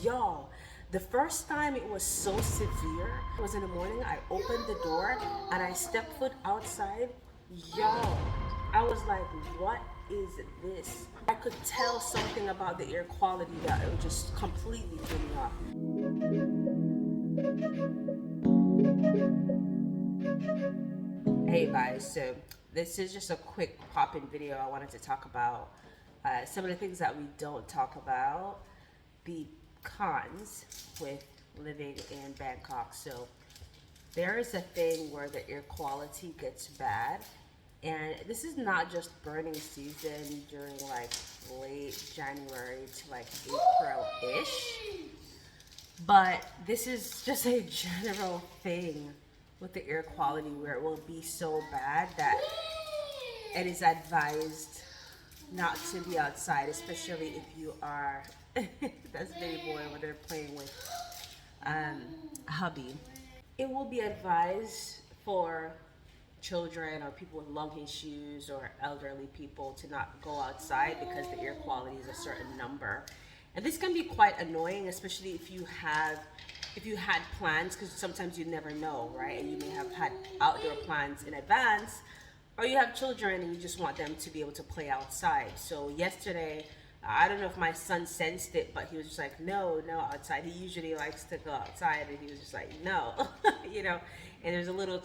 Y'all, the first time it was so severe, it was in the morning. I opened the door and I stepped foot outside. Y'all, I was like, what is this? I could tell something about the air quality that it would just completely threw me off. Hey guys, so this is just a quick pop-in video. I wanted to talk about some of the things that we don't talk about, the cons with living in Bangkok. So there is a thing where the air quality gets bad, and this is not just burning season during like late January to like April-ish, but this is just a general thing with the air quality where it will be so bad that it is advised not to be outside, especially if you are that's baby boy when they're playing with hubby. It will be advised for children or people with lung issues or elderly people to not go outside because the air quality is a certain number. And this can be quite annoying, especially if you had plans, because sometimes you never know, right? And you may have had outdoor plans in advance, or you have children and you just want them to be able to play outside. So yesterday, I don't know if my son sensed it, but he was just like, no outside. He usually likes to go outside, and he was just like, no, you know. And there's a little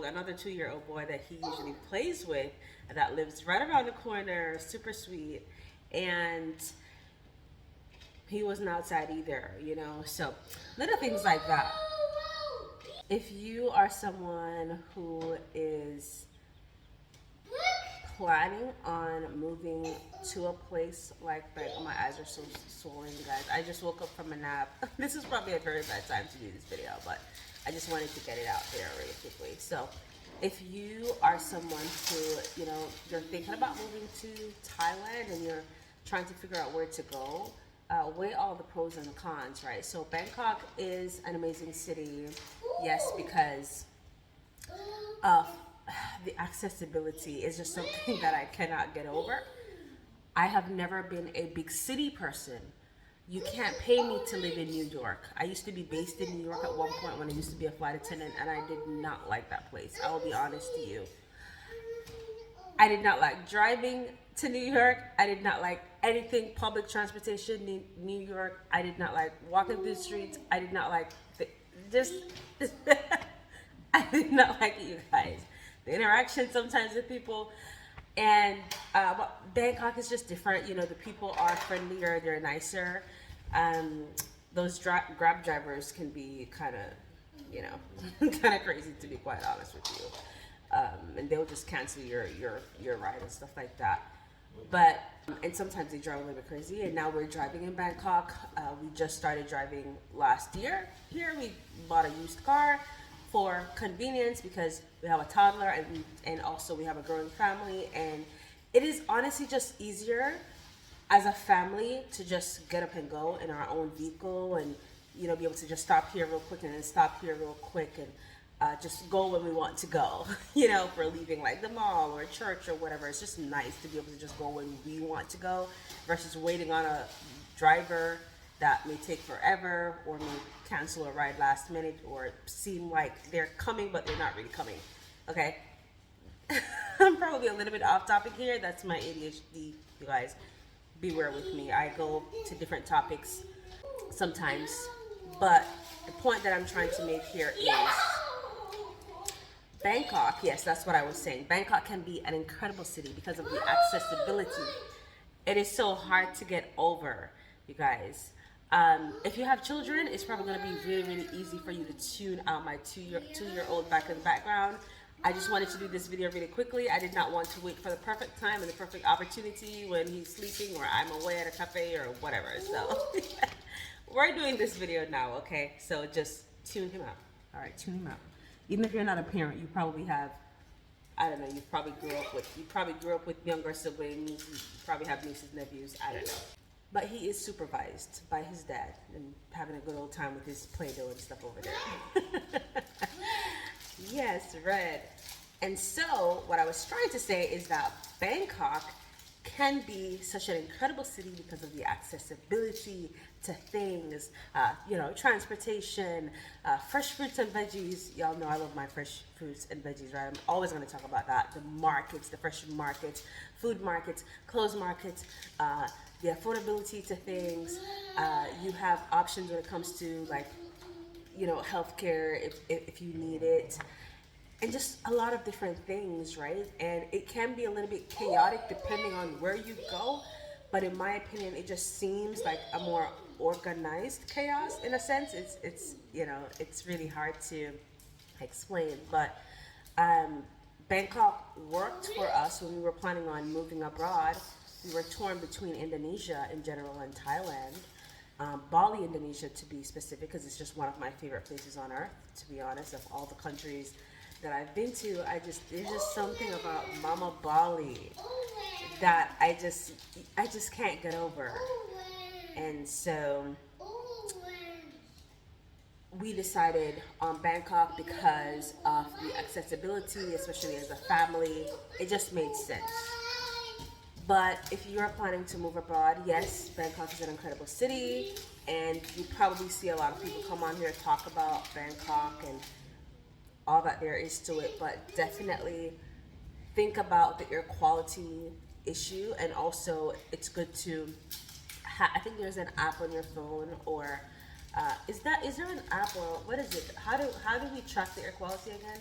another two-year-old boy that he usually plays with that lives right around the corner, super sweet, and he wasn't outside either, you know. So little things like that. If you are someone who is planning on moving to a place like my eyes are so swollen, guys. I just woke up from a nap. This is probably a very bad time to do this video, but I just wanted to get it out there really quickly. So if you are someone who, you know, you're thinking about moving to Thailand and you're trying to figure out where to go, weigh all the pros and the cons, right? So Bangkok is an amazing city, yes, because the accessibility is just something that I cannot get over. I have never been a big city person. You can't pay me to live in New York. I used to be based in New York at one point when I used to be a flight attendant, and I did not like that place. I will be honest to you. I did not like driving to New York. I did not like anything public transportation in New York. I did not like walking through the streets. I did not like I did not like it, you guys. The interaction sometimes with people, and Bangkok is just different. You know, the people are friendlier, they're nicer. Those Grab drivers can be kind of, you know, kind of crazy, to be quite honest with you. And they'll just cancel your ride and stuff like that. But and sometimes they drive a little bit crazy. And now we're driving in Bangkok. We just started driving last year. Here we bought a used car for convenience because we have a toddler and also we have a growing family, and it is honestly just easier as a family to just get up and go in our own vehicle, and you know, be able to just stop here real quick and then stop here real quick and just go when we want to go. You know, if we're leaving like the mall or church or whatever, it's just nice to be able to just go when we want to go versus waiting on a driver that may take forever or may cancel a ride last minute or seem like they're coming but they're not really coming. Okay. I'm probably a little bit off topic here. That's my ADHD, you guys. Beware with me. I go to different topics sometimes. But the point that I'm trying to make here is Bangkok, yes, that's what I was saying. Bangkok can be an incredible city because of the accessibility. It is so hard to get over, you guys. If you have children, it's probably going to be really, really easy for you to tune out my two-year-old back in the background. I just wanted to do this video really quickly. I did not want to wait for the perfect time and the perfect opportunity when he's sleeping or I'm away at a cafe or whatever. So we're doing this video now, okay? So just tune him out. All right, tune him out. Even if you're not a parent, you probably have, I don't know, you probably grew up with younger siblings, you probably have nieces, nephews, I don't know. But he is supervised by his dad and having a good old time with his Play-Doh and stuff over there. Yes, Red. And so what I was trying to say is that Bangkok can be such an incredible city because of the accessibility to things, transportation, fresh fruits and veggies. Y'all know I love my fresh fruits and veggies, right? I'm always going to talk about that. The markets, the fresh markets, food markets, clothes markets, the affordability to things. You have options when it comes to like, healthcare if you need it, and just a lot of different things, right? And it can be a little bit chaotic depending on where you go, but in my opinion, it just seems like a more organized chaos in a sense. It's really hard to explain, but Bangkok worked for us when we were planning on moving abroad. We were torn between Indonesia in general and Thailand. Bali, Indonesia, to be specific, because it's just one of my favorite places on earth. To be honest, of all the countries that I've been to, there's just something about Mama Bali that I just can't get over. And so we decided on Bangkok because of the accessibility, especially as a family. It just made sense. But if you're planning to move abroad, yes, Bangkok is an incredible city, and you probably see a lot of people come on here talk about Bangkok and all that there is to it, but definitely think about the air quality issue. And also, it's good to I think there's an app on your phone, or is there an app, or what is it? How do we track the air quality again?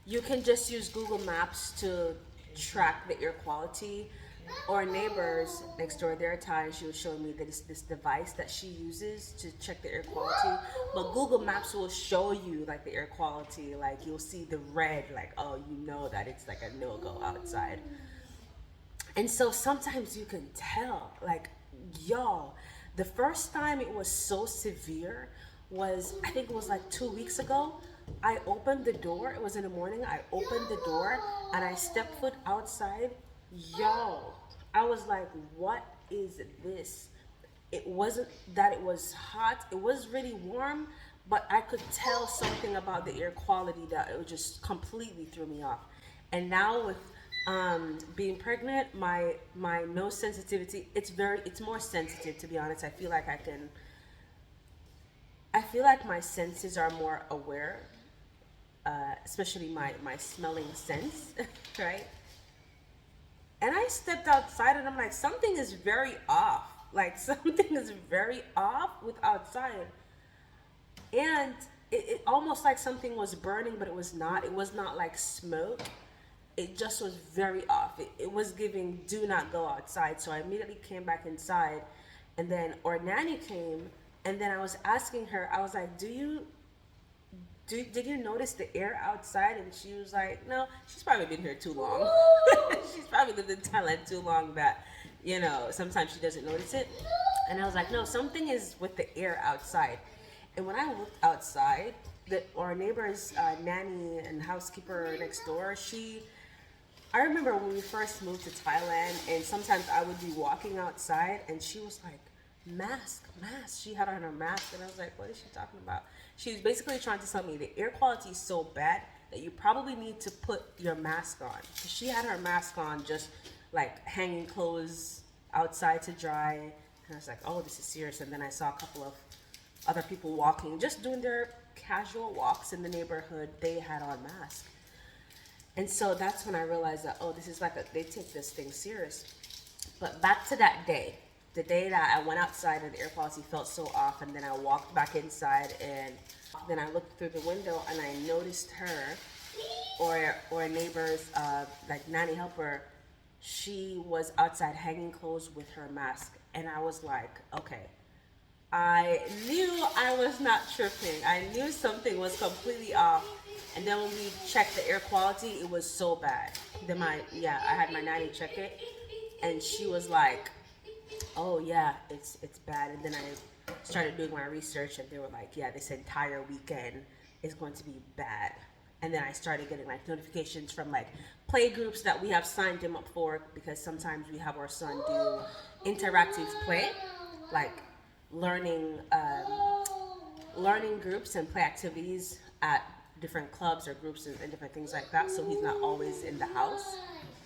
You can just use Google Maps to track the air quality. Our neighbors next door, they're Thai, she was showing me this device that she uses to check the air quality. But Google Maps will show you like the air quality, like you'll see the red, like, oh, you know that it's like a no-go outside. And so sometimes you can tell, like, y'all, the first time it was so severe was, I think it was like 2 weeks ago. I opened the door, it was in the morning, I opened the door and I stepped foot outside. Yo, I was like, what is this? It wasn't that it was hot, it was really warm, but I could tell something about the air quality that it just completely threw me off. And now with being pregnant, my nose sensitivity, it's more sensitive, to be honest. I feel like my senses are more aware, especially my smelling sense, right? And I stepped outside and I'm like, something is very off. Like, something is very off with outside. And it almost like something was burning, but it was not. It was not like smoke. It just was very off. It was giving, do not go outside. So I immediately came back inside. And then our nanny came. And then I was asking her, I was like, did you notice the air outside? And she was like, no, she's probably been here too long. She's probably lived in Thailand too long that, sometimes she doesn't notice it. And I was like, no, something is with the air outside. And when I looked outside, our neighbor's nanny and housekeeper next door, I remember when we first moved to Thailand, and sometimes I would be walking outside and she was like, mask. She had on her mask, and I was like, what is she talking about? She was basically trying to tell me the air quality is so bad that you probably need to put your mask on. So she had her mask on, just like hanging clothes outside to dry. And I was like, oh, this is serious. And then I saw a couple of other people walking, just doing their casual walks in the neighborhood. They had on masks. And so that's when I realized that, oh, this is they take this thing serious. But back to that day, the day that I went outside and the air quality felt so off, and then I walked back inside, and then I looked through the window and I noticed her, or a neighbor's nanny helper. She was outside hanging clothes with her mask, and I was like, okay, I knew I was not tripping. I knew something was completely off. And then when we checked the air quality, it was so bad. Then I had my nanny check it, and she was like, oh yeah, it's bad. And then I started doing my research, and they were like, yeah, this entire weekend is going to be bad. And then I started getting like notifications from like play groups that we have signed him up for, because sometimes we have our son do interactive play, like learning groups and play activities at different clubs or groups and different things like that. So he's not always in the house.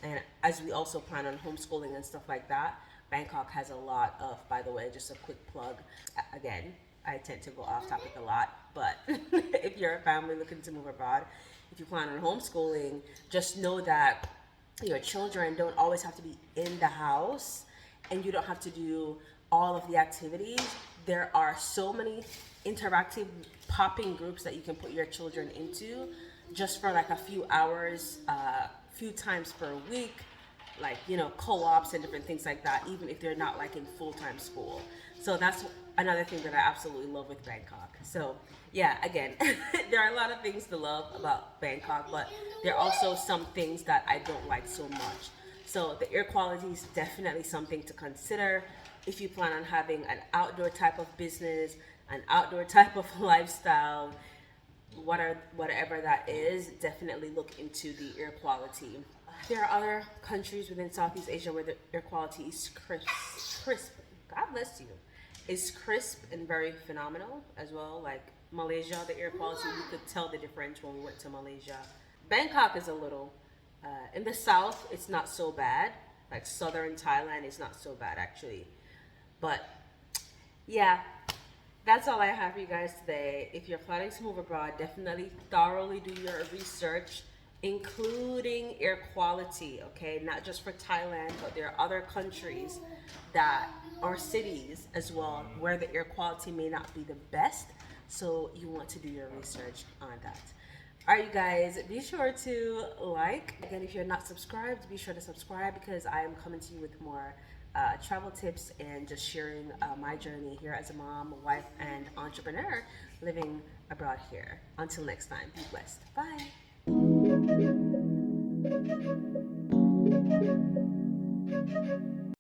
And as we also plan on homeschooling and stuff like that, Bangkok has a lot of, by the way, just a quick plug. Again, I tend to go off topic a lot, but if you're a family looking to move abroad, if you plan on homeschooling, just know that your children don't always have to be in the house and you don't have to do all of the activities. There are so many interactive popping groups that you can put your children into just for like a few hours, few times per week, like, you know, co-ops and different things like that, even if they're not like in full-time school. So that's another thing that I absolutely love with Bangkok. So yeah, again, there are a lot of things to love about Bangkok, but there are also some things that I don't like so much. So the air quality is definitely something to consider if you plan on having an outdoor type of business, an outdoor type of lifestyle, whatever that is. Definitely look into the air quality. There are other countries within Southeast Asia where the air quality is crisp. God bless you. Is crisp and very phenomenal as well. Like Malaysia, the air quality, you could tell the difference when we went to Malaysia. Bangkok is a little, in the south, it's not so bad. Like southern Thailand is not so bad actually. But yeah, that's all I have for you guys today. If you're planning to move abroad, definitely thoroughly do your research, including air quality, okay? Not just for Thailand, but there are other countries that are cities as well where the air quality may not be the best. So you want to do your research on that. All right, you guys, be sure to like. Again, if you're not subscribed, be sure to subscribe because I am coming to you with more travel tips and just sharing my journey here as a mom, wife, and entrepreneur living abroad here. Until next time, be blessed. Bye.